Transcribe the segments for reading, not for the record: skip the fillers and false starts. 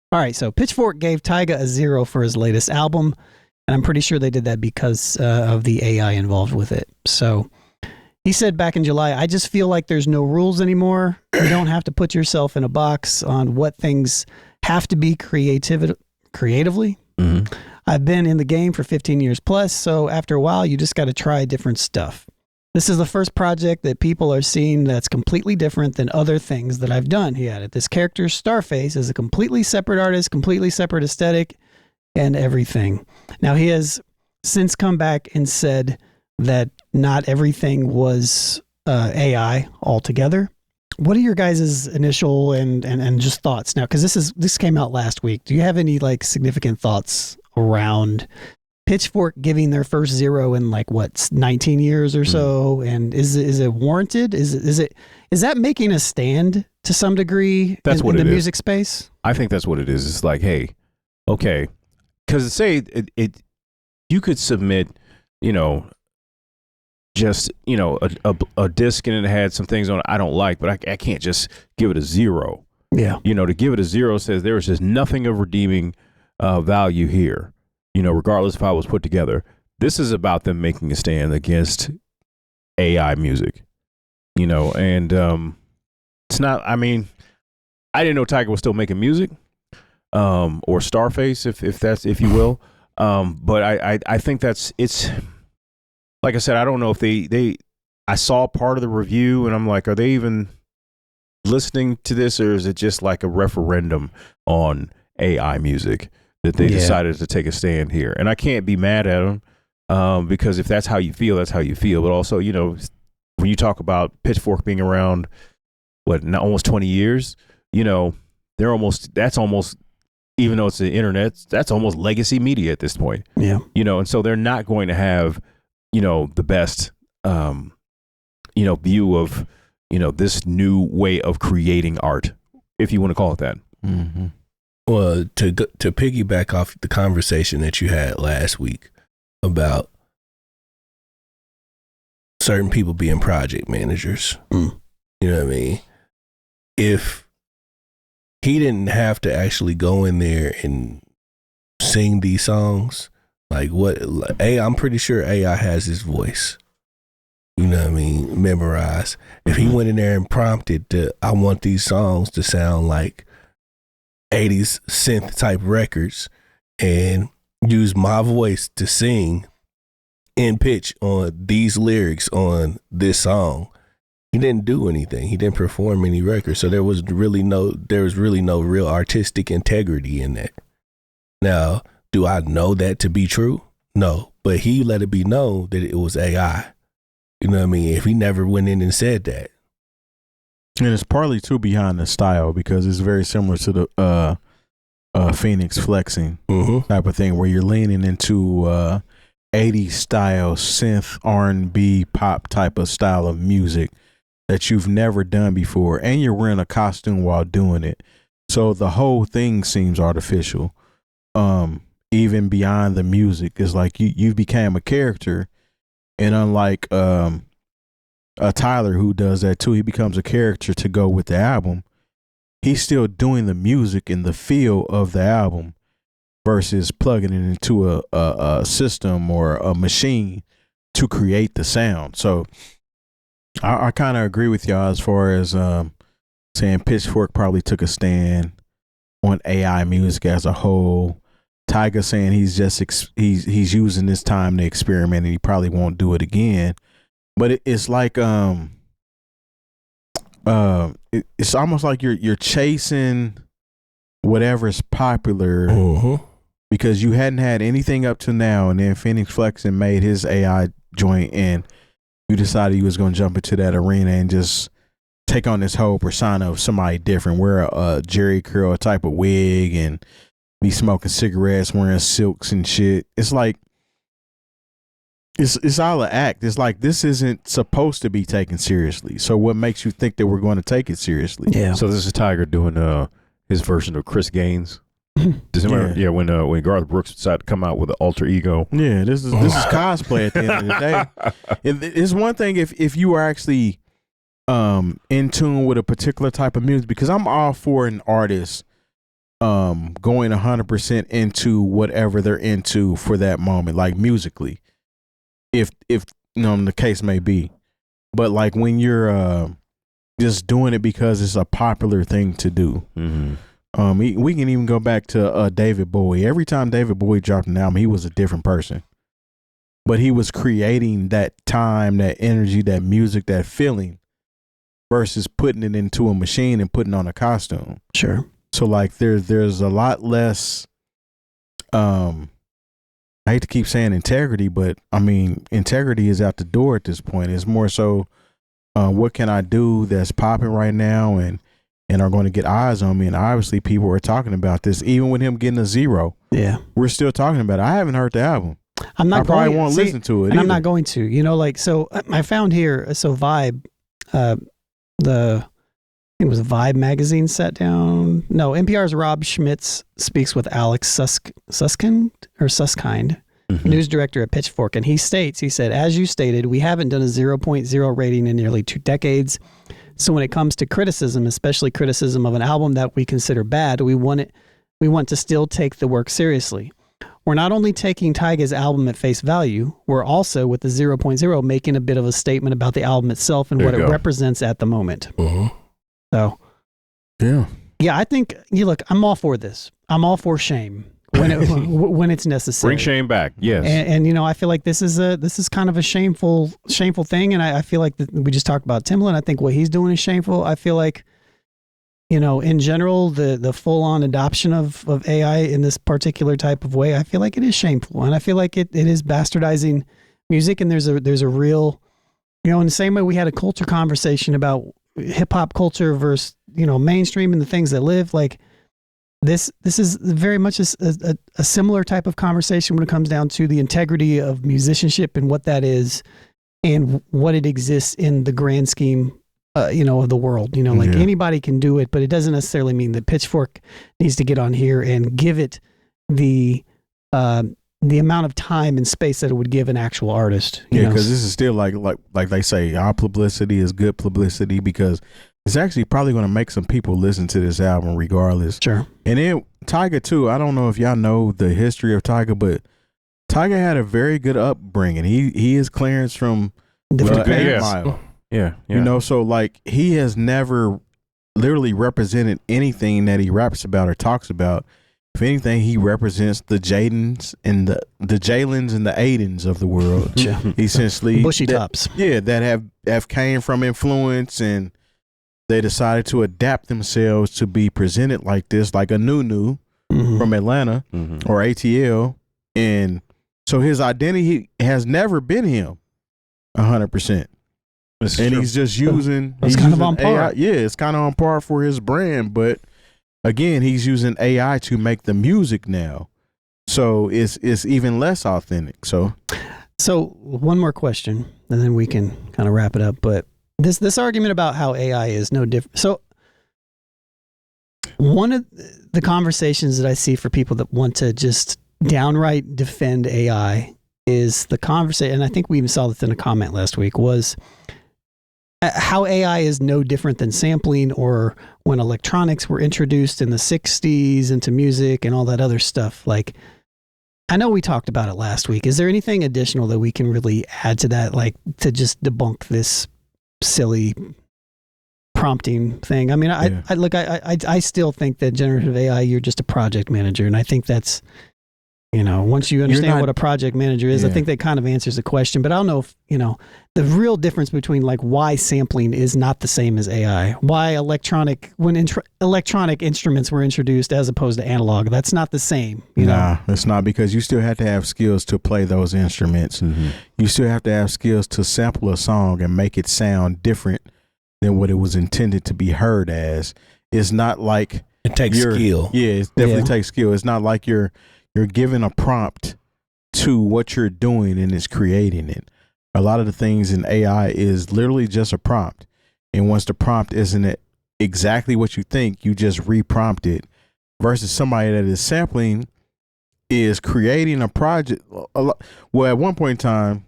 All right, so Pitchfork gave Tyga a 0 for his latest album, and I'm pretty sure they did that because of the AI involved with it. So he said back in July, I just feel like there's no rules anymore. You don't have to put yourself in a box on what things have to be creatively. Mm-hmm. I've been in the game for 15 years plus, so after a while, you just got to try different stuff. This is the first project that people are seeing that's completely different than other things that I've done, he added. This character, Starface, is a completely separate artist, completely separate aesthetic, and everything. Now, he has since come back and said that not everything was AI altogether. What are your guys' initial and just thoughts now? Because this came out last week. Do you have any like significant thoughts around Pitchfork giving their first 0 in 19 years or so? And is it warranted? Is that making a stand to some degree in the music space? I think that's what it is. It's like, hey, okay, because say you could submit, just a disc and it had some things on it I don't like, but I can't just give it a 0. Yeah, to give it a 0 says there is just nothing of redeeming value here. Regardless of how it was put together. This is about them making a stand against AI music, and it's not, I didn't know Tyga was still making music, or Starface, if you will. But I think it's, like I said, I don't know if I saw part of the review and I'm like, are they even listening to this, or is it just like a referendum on AI music? That they decided to take a stand here. And I can't be mad at them because if that's how you feel, that's how you feel. But also, when you talk about Pitchfork being around, almost 20 years, that's almost, even though it's the internet, that's almost legacy media at this point. Yeah. And so they're not going to have, the best, view of, this new way of creating art, if you want to call it that. Mm-hmm. Well, to piggyback off the conversation that you had last week about certain people being project managers, you know what I mean? If he didn't have to actually go in there and sing these songs, I'm pretty sure AI has his voice, memorized. If he went in there and prompted I want these songs to sound like 80s synth type records and use my voice to sing in pitch on these lyrics on this song, he didn't do anything. He didn't perform any records. So there was really no real artistic integrity in that. Now, do I know that to be true? No, but he let it be known that it was AI. You know what I mean? If he never went in and said that. And it's partly too behind the style because it's very similar to the Phoenix flexing type of thing where you're leaning into 80s style synth R&B pop type of style of music that you've never done before, and you're wearing a costume while doing it. So the whole thing seems artificial. Even beyond the music, it's like you became a character, and unlike Tyler, who does that too, he becomes a character to go with the album. He's still doing the music and the feel of the album versus plugging it into a system or a machine to create the sound. So I kind of agree with y'all as far as saying Pitchfork probably took a stand on AI music as a whole. Tyga saying he's using this time to experiment and he probably won't do it again. But it's like it's almost like you're chasing whatever's popular because you hadn't had anything up to now, and then Phoenix Flexing made his AI joint, and you decided you was gonna jump into that arena and just take on this whole persona of somebody different, wear a Jerry curl type of wig, and be smoking cigarettes, wearing silks and shit. It's like It's all an act. It's like this isn't supposed to be taken seriously. So what makes you think that we're going to take it seriously? Yeah. So this is Tyga doing his version of Chris Gaines. When Garth Brooks decided to come out with an alter ego. Yeah, this is cosplay at the end of the day. It's one thing if you are actually in tune with a particular type of music, because I'm all for an artist going 100% into whatever they're into for that moment, like musically, if the case may be. But like when you're just doing it because it's a popular thing to do. We can even go back to David Bowie. Every time David Bowie dropped an album, he was a different person, but he was creating that time, that energy, that music, that feeling, versus putting it into a machine and putting on a costume. Sure. So like there's a lot less, I hate to keep saying integrity, but I mean, integrity is out the door at this point. It's more so, what can I do that's popping right now and are going to get eyes on me? And obviously people are talking about this, even with him getting a 0. Yeah. We're still talking about it. I haven't heard the album. I probably won't listen to it. And I'm not going to, like, so I found here, so Vibe, I think it was Vibe magazine sat down. No, NPR's Rob Schmitz speaks with Alex Suskind, news director at Pitchfork, and he said, as you stated, we haven't done a 0.0 rating in nearly 2 decades. So when it comes to criticism, especially criticism of an album that we consider bad, we want to still take the work seriously. We're not only taking Tyga's album at face value, we're also, with the 0.0, making a bit of a statement about the album itself and what it represents at the moment. So, yeah, I think, look, I'm all for this. I'm all for shame when it's necessary. Bring shame back, yes. And I feel like this is kind of a shameful thing, and I feel like we just talked about Timbaland. I think what he's doing is shameful. I feel like, in general, the full-on adoption of AI in this particular type of way, I feel like it is shameful, and I feel like it is bastardizing music. And there's a real, in the same way we had a culture conversation about hip hop culture versus mainstream and the things that live, like this is very much a similar type of conversation when it comes down to the integrity of musicianship and what that is and what it exists in the grand scheme of the world. Anybody can do it, but it doesn't necessarily mean that Pitchfork needs to get on here and give it the amount of time and space that it would give an actual artist. Because this is still like they say, all publicity is good publicity, because it's actually probably going to make some people listen to this album regardless. Sure. And then Tyga too. I don't know if y'all know the history of Tyga, but Tyga had a very good upbringing. He is Clarence from different Mile. Yeah. So like he has never literally represented anything that he raps about or talks about. If anything, he represents the Jadens and the Jalens and the Aidens of the world. Yeah. Essentially, bushy tops. Yeah, that have came from influence, and they decided to adapt themselves to be presented like this, like a Nunu from Atlanta or ATL, and so his identity has never been him 100%. And he's just using. It's kind of on par. AI. Yeah, it's kind of on par for his brand, but again, he's using AI to make the music now, so it's even less authentic. So one more question, and then we can kind of wrap it up. But this argument about how AI is no different. So one of the conversations that I see for people that want to just downright defend AI is the conversation, and I think we even saw this in a comment last week, was how AI is no different than sampling, or when electronics were introduced in the 60s into music and all that other stuff. Like, I know we talked about it last week. Is there anything additional that we can really add to that, like to just debunk this silly prompting thing? I mean, I still think that generative AI, you're just a project manager. And I think that's, once you understand what a project manager is, I think that kind of answers the question. But I don't know if, the real difference between like why sampling is not the same as AI, why electronic instruments were introduced as opposed to analog, that's not the same. Nah, it's not, because you still have to have skills to play those instruments. You still have to have skills to sample a song and make it sound different than what it was intended to be heard as. It's not like it takes skill. Yeah, it definitely takes skill. It's not like you're given a prompt to what you're doing and it's creating it. A lot of the things in AI is literally just a prompt. And once the prompt isn't exactly what you think, you just reprompt it, versus somebody that is sampling is creating a project. Well, at one point in time,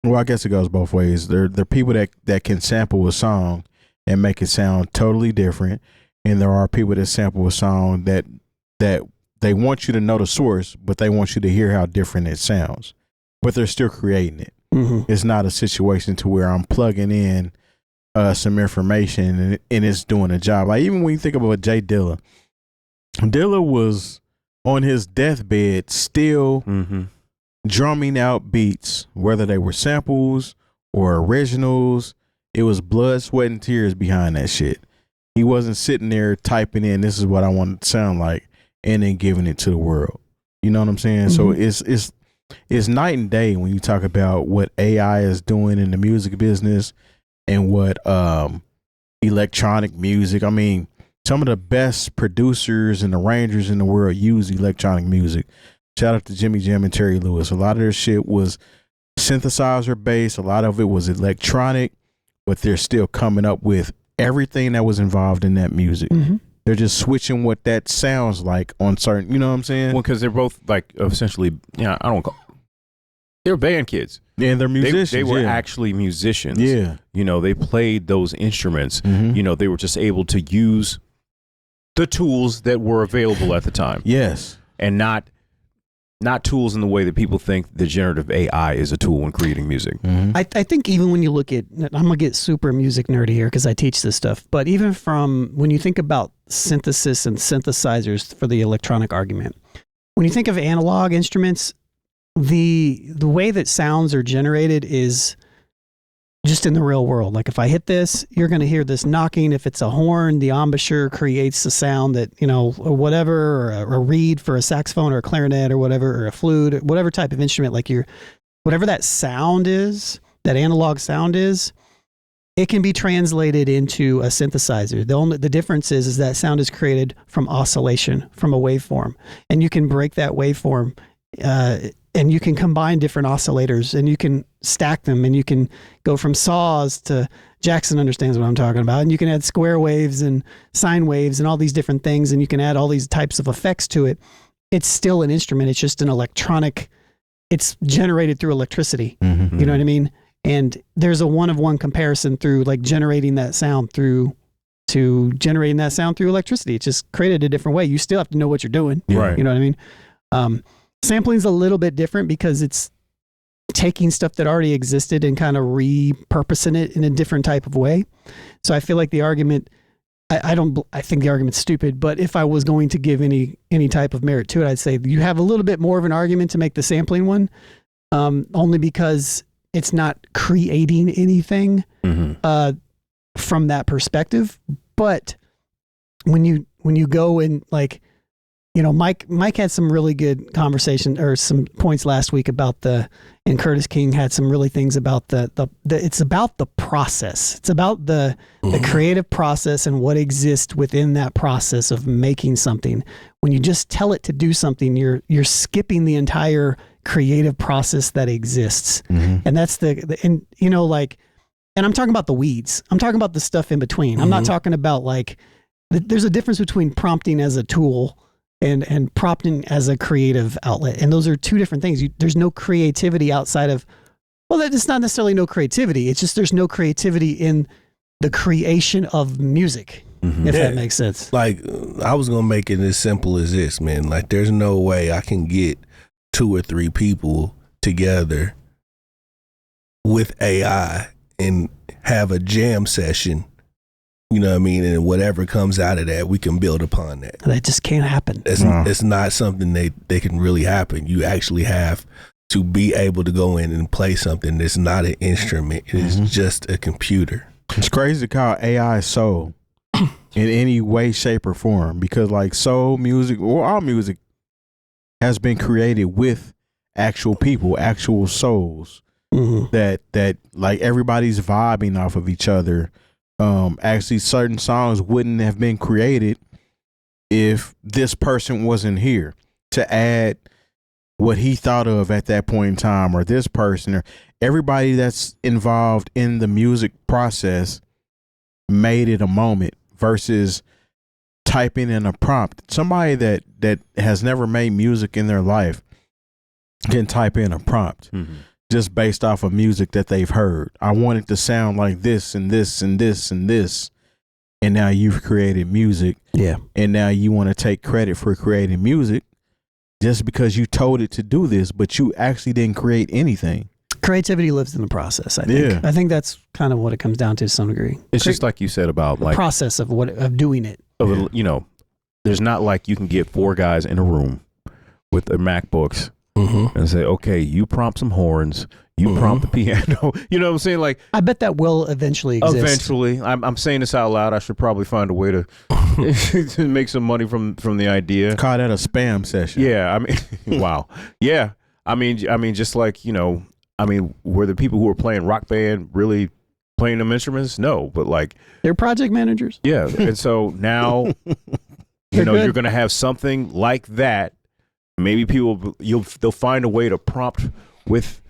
Well, I guess it goes both ways. There are people that can sample a song and make it sound totally different, and there are people that sample a song that they want you to know the source, but they want you to hear how different it sounds. But they're still creating it. Mm-hmm. It's not a situation to where I'm plugging in some information and it's doing a job. Like even when you think about Jay Dilla was on his deathbed still drumming out beats, whether they were samples or originals. It was blood, sweat, and tears behind that shit. He wasn't sitting there typing in, this is what I want it to sound like, and then giving it to the world. You know what I'm saying? Mm-hmm. So it's night and day when you talk about what AI is doing in the music business and what electronic music. I mean, some of the best producers and arrangers in the world use electronic music. Shout out to Jimmy Jam and Terry Lewis. A lot of their shit was synthesizer based. A lot of it was electronic, but they're still coming up with everything that was involved in that music. Mm-hmm. They're just switching what that sounds like on certain, you know what I'm saying? Well, because they're both like essentially, they're band kids. Yeah, they're musicians. They were actually musicians. Yeah. They played those instruments. Mhm. They were just able to use the tools that were available at the time. Yes. And not tools in the way that people think the generative AI is a tool when creating music. Mm-hmm. I think even when you look at, I'm going to get super music nerdy here because I teach this stuff, but even from when you think about synthesis and synthesizers for the electronic argument, when you think of analog instruments, the way that sounds are generated is just in the real world. Like if I hit this, you're going to hear this knocking. If it's a horn, the embouchure creates a sound that, or whatever, or a reed for a saxophone or a clarinet or whatever, or a flute, or whatever type of instrument, like whatever that sound is, that analog sound is, it can be translated into a synthesizer. The difference is that sound is created from oscillation, from a waveform, and you can break that waveform, and you can combine different oscillators and you can stack them and you can go from saws to Jackson understands what I'm talking about. And you can add square waves and sine waves and all these different things. And you can add all these types of effects to it. It's still an instrument. It's just an electronic, it's generated through electricity. Mm-hmm. You know what I mean? And there's a one-of-one comparison through like generating that sound through electricity. It's just created a different way. You still have to know what you're doing. Right. You know what I mean? Sampling is a little bit different because it's taking stuff that already existed and kind of repurposing it in a different type of way. So I feel like the argument, I think the argument's stupid, but if I was going to give any type of merit to it, I'd say you have a little bit more of an argument to make the sampling one, only because it's not creating anything from that perspective. But when you go and like, Mike had some really good conversation or some points last week about and Curtis King had some really things about it's about the process. It's about the creative process and what exists within that process of making something. When you just tell it to do something, you're skipping the entire creative process that exists. Mm-hmm. And that's and I'm talking about the weeds. I'm talking about the stuff in between. Mm-hmm. I'm not talking about there's a difference between prompting as a tool and prompting as a creative outlet. And those are two different things. There's no creativity outside of, it's not necessarily no creativity. It's just there's no creativity in the creation of music, if that makes sense. Like, I was going to make it as simple as this, man. Like, there's no way I can get 2 or 3 people together with AI and have a jam session. You know what I mean? And whatever comes out of that, we can build upon that. That just can't happen. It's not something that can really happen. You actually have to be able to go in and play something that's not an instrument. It is just a computer. It's crazy to call AI soul in any way, shape, or form, because like soul music or all music has been created with actual people, actual souls that like everybody's vibing off of each other. Actually, certain songs wouldn't have been created if this person wasn't here to add what he thought of at that point in time, or this person, or everybody that's involved in the music process made it a moment versus typing in a prompt. Somebody that has never made music in their life can type in a prompt. just based off of music that they've heard. I want it to sound like this and this and this and this. And now you've created music. Yeah. And now you want to take credit for creating music just because you told it to do this, but you actually didn't create anything. Creativity lives in the process, I think. Yeah. I think that's kind of what it comes down to some degree. It's just like you said about the like process of doing it. you know, there's not like you can get 4 guys in a room with their MacBooks and say, okay, you prompt some horns, you prompt the piano. You know what I'm saying? Like, I bet that will eventually exist. eventually, I'm saying this out loud. I should probably find a way to to make some money from the idea. Call that a spam session. Yeah, I mean, wow. Yeah, I mean, just like, you know, I mean, were the people who were playing Rock Band really playing them instruments? No, but like They're project managers. yeah, and so now you know you're going to have something like that. Maybe people they'll find a way to prompt with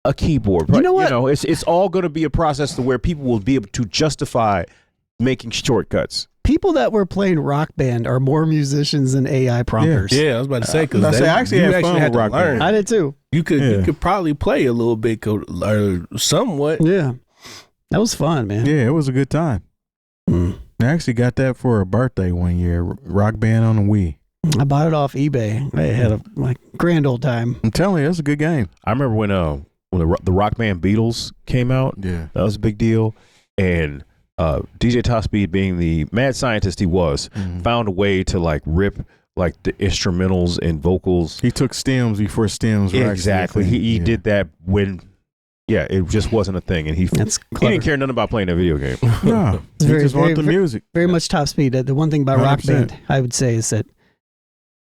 a keyboard. But, You know what? You know, it's all going to be a process to where people will be able to justify making shortcuts. People that were playing Rock Band are more musicians than AI prompters. Yeah, I was about to say because I actually had fun with Rock Band. I did too. You could probably play a little bit or somewhat. Yeah. That was fun, man. Yeah, it was a good time. I actually got that for a birthday one year. Rock Band on the Wii. I bought it off eBay. I had a grand old time. I'm telling you, it's a good game. I remember when the Rock Band Beatles came out. Yeah, that was a big deal, and DJ Top Speed, being the mad scientist he was, found a way to like rip like the instrumentals and vocals. He took stems before stems were exactly. He did that when it just wasn't a thing, and he didn't care nothing about playing that video game. No, he just wanted the music. Very much Top Speed. The one thing about 100%. Rock Band I would say is that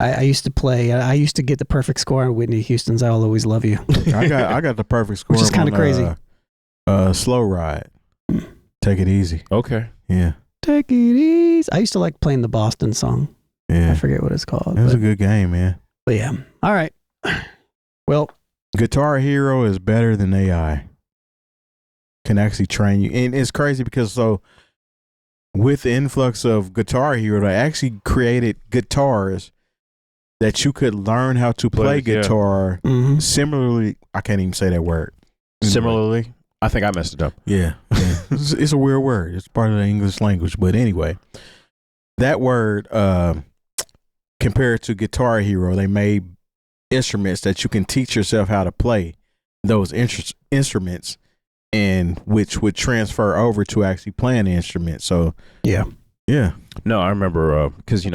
I used to play. I used to get the perfect score on Whitney Houston's "I'll Always Love You." I got the perfect score, which is kind of crazy. Slow Ride. Take it easy. Okay. Yeah. Take it easy. I used to like playing the Boston song. Yeah. I forget what it's called. It was a good game, man. But yeah. All right. Well, Guitar Hero is better than AI. Can actually train you. And it's crazy because with the influx of Guitar Hero, they actually created guitars that you could learn how to play guitar. Similarly, I can't even say that word. Similarly, I think I messed it up. Yeah. It's a weird word. It's part of the English language. But anyway, that word, compared to Guitar Hero, they made instruments that you can teach yourself how to play those instruments, and which would transfer over to actually playing the instrument. So yeah. No, I remember because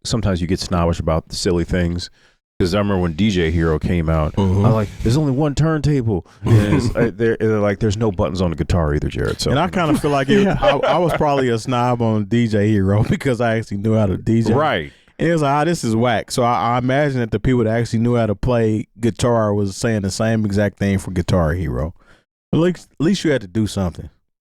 sometimes you get snobbish about silly things. Because I remember when DJ Hero came out, I was like, "There's only one turntable." And they're like, "There's no buttons on the guitar either, Jared." So, and I kind of feel like I was probably a snob on DJ Hero because I actually knew how to DJ. Right. And it was like, this is whack. So I imagine that the people that actually knew how to play guitar was saying the same exact thing for Guitar Hero. At least you had to do something.